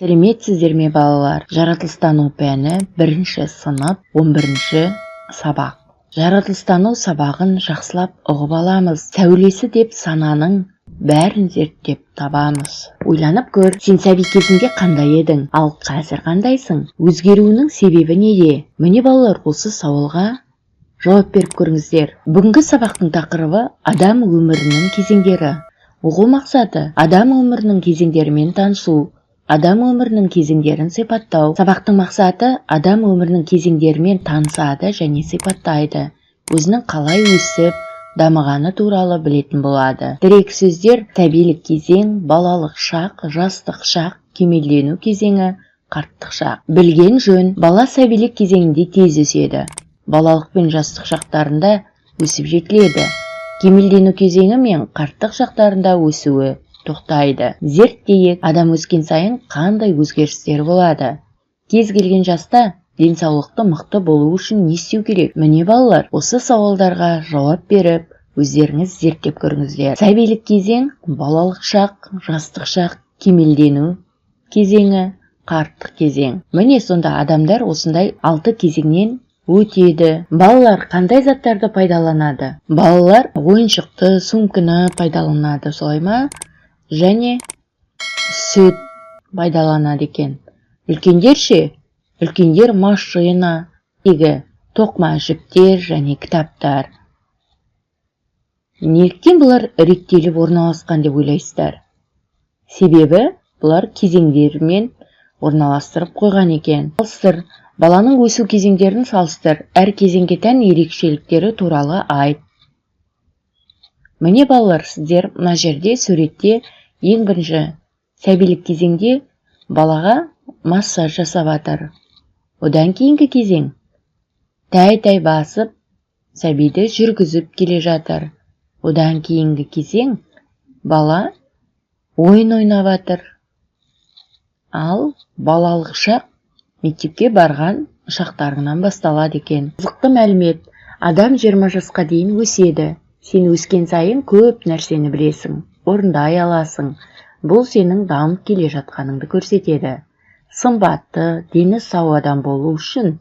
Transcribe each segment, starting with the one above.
Сәлеметсіздер ме балалар? Жаратылыстану пәні 1-ші сынып 11-ші сабақ. Жаратылыстану сабағын жақсылап ұғып аламыз. Сәулесі деп сананың бәрін зерттеп табамыз. Ойланып көр, сен сәби кезінде қандай едің, ал қазір қандайсың? Өзгеруінің себебі неде? Міне балалар, осы сауалға жауап беріп көріңіздер. Бүгінгі сабақтың тақырыбы адам өмірінің кезеңдері. Оқу мақсаты адам өмірінің кезеңдерімен танысу. Адам өмірінің кезеңдерін сипаттау. Сабақтың мақсаты адам өмірінің кезеңдерімен танысады және сипаттайды. Өзінің қалай өсіп, дамығаны туралы білетін болады. Тірек сөздер: сәбилік кезең, балалық шақ, жастық шақ, кемелдену кезеңі, қарттық шақ. Білген жөн, бала сәбилік кезеңінде тез өседі. Балалық пен жастық шақтарында өсіп жетіледі. Кемелдену кезеңі мен қарттық шақтарында өсуі тоқтайды. Зерттейік, адам өскен сайын қандай өзгерістер болады? Кез келген жаста денсаулықты мықты болу үшін не істеу керек? Міне балалар, осы сауалдарға жауап беріп, өздеріңіз зерттеп көріңіздер. Сәбилік кезең, балалық шақ, жастық шақ, кемелдену кезеңі, қарттық кезең. Міне сонда адамдар осындай 6 кезеңнен өтеді. Балалар қандай заттарды пайдаланады? Балалар ойыншықты, сумканы пайдаланады, солай ма? Және сүт пайдаланады екен. Үлкендер ше? Үлкендер машина, тоқма жіптер және кітаптар. Неліктен бұлар реттеліп орналасқан деп ойлайсыздар? Себебі бұлар кезеңдермен орналастырып қойған екен. Салыстыр, баланың өсу кезеңдерін салыстыр, әр кезеңге тән ерекшеліктері туралы айт. Міне балалар, сіздер мына жерде суретте ең бірінші сәбилік кезеңде балаға массаж жасап жатыр. Одан кейінгі кезең тәй-тәй басып сәбиді жүргізіп келе жатыр. Одан кейінгі кезең бала ойын ойнап жатыр. Ал балалық шақ мектепке барған шақтарынан басталады екен. Қызықты мәлімет: адам 20 жасқа дейін өседі. Сен өскен сайын көп нәрсені білесің, орындай аласың. Бұл сенің дамып келе жатқаныңды көрсетеді. Сымбатты, дені сау адам болу үшін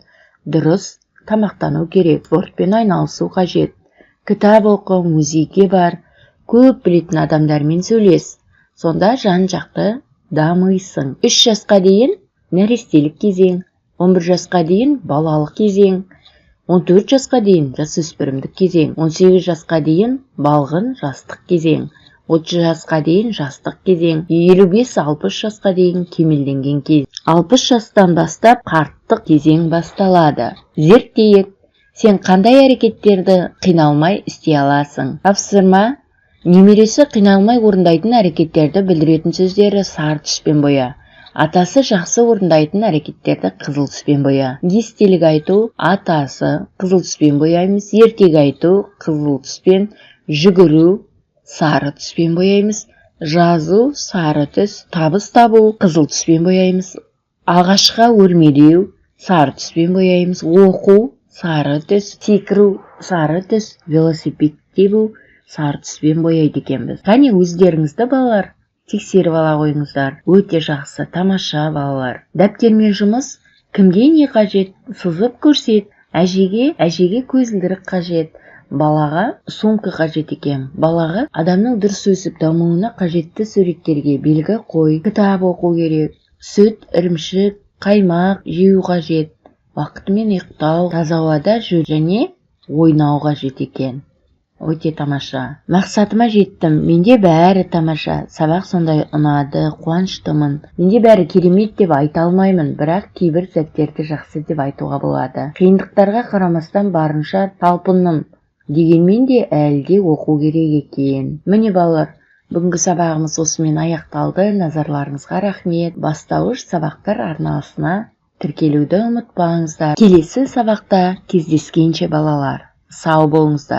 дұрыс тамақтану керек, спортпен айналысу қажет. Кітап оқы, музейге бар, көп білетін адамдармен сөйлес. Сонда жан-жақты дамыйсың. 3 жасқа дейін нәрестелік кезең, 11 жасқа дейін балалық кезең, 14 жасқа дейін жасөспірімдік кезең, 18 жасқа дейін балғын жастық кезең, 30 жасқа дейін жастық кезең, 55-60 жасқа дейін кемелденген кезең. 60 жастан бастап қарттық кезең басталады. Зерттейік, сен қандай әрекеттерді қиналмай істей аласың? Тапсырма: немересі қиналмай орындайтын әрекеттерді білдіретін сөздері сары түспен боя. Атасы жақсы орындайтын әрекеттерді қызыл түспен боя. Естелік айту: атасы қызыл түспен бояймыз. Ертек айту қызыл түспен. Жүгіру сары түспен бояймыз. Жазу сары түс. Табыс табу қызыл түспен бояймыз. Ағашқа өрмелеу сары түспен бояймыз. Оқу сары түс. Секіру сары түс. Велосипед тебу сары түспен бояйды екенбіз. Қане өздеріңізді балалар тексеріп ала қойыңыздар. Өте жақсы, тамаша балалар. Дәптермен жұмыс: кімге не қажет? Сызып көрсет. Әжеге көзілдірік қажет. Балаға сумка қажет екен. Балаға адамның дұрыс өсіп дамуына қажетті суреттерге белгі қой. Кітап оқу керек. Сүт, ірімшік, қаймақ жеу қажет. Уақытымен ұйықтау, таза ауада жүру және ойнау қажет екен. Өте тамаша. Мақсатыма жеттім. Менде бәрі тамаша. Сабақ сондай ұнады, қуаныштымын. Менде бәрі керемет деп айта алмаймын, бірақ кейбір сәттерді жақсы деп айтуға болады. Қиындықтарға қарамастан барынша талпындым. Дегенмен де әлі де оқу керек екен. Міне балалар, бүгінгі сабағымыз осымен аяқталды. Назарларыңызға рахмет. Бастауыш сабақтар арнасына тіркелуді ұмытпаңыздар. Келесі сабақта кездескенше балалар, сау болыңыздар.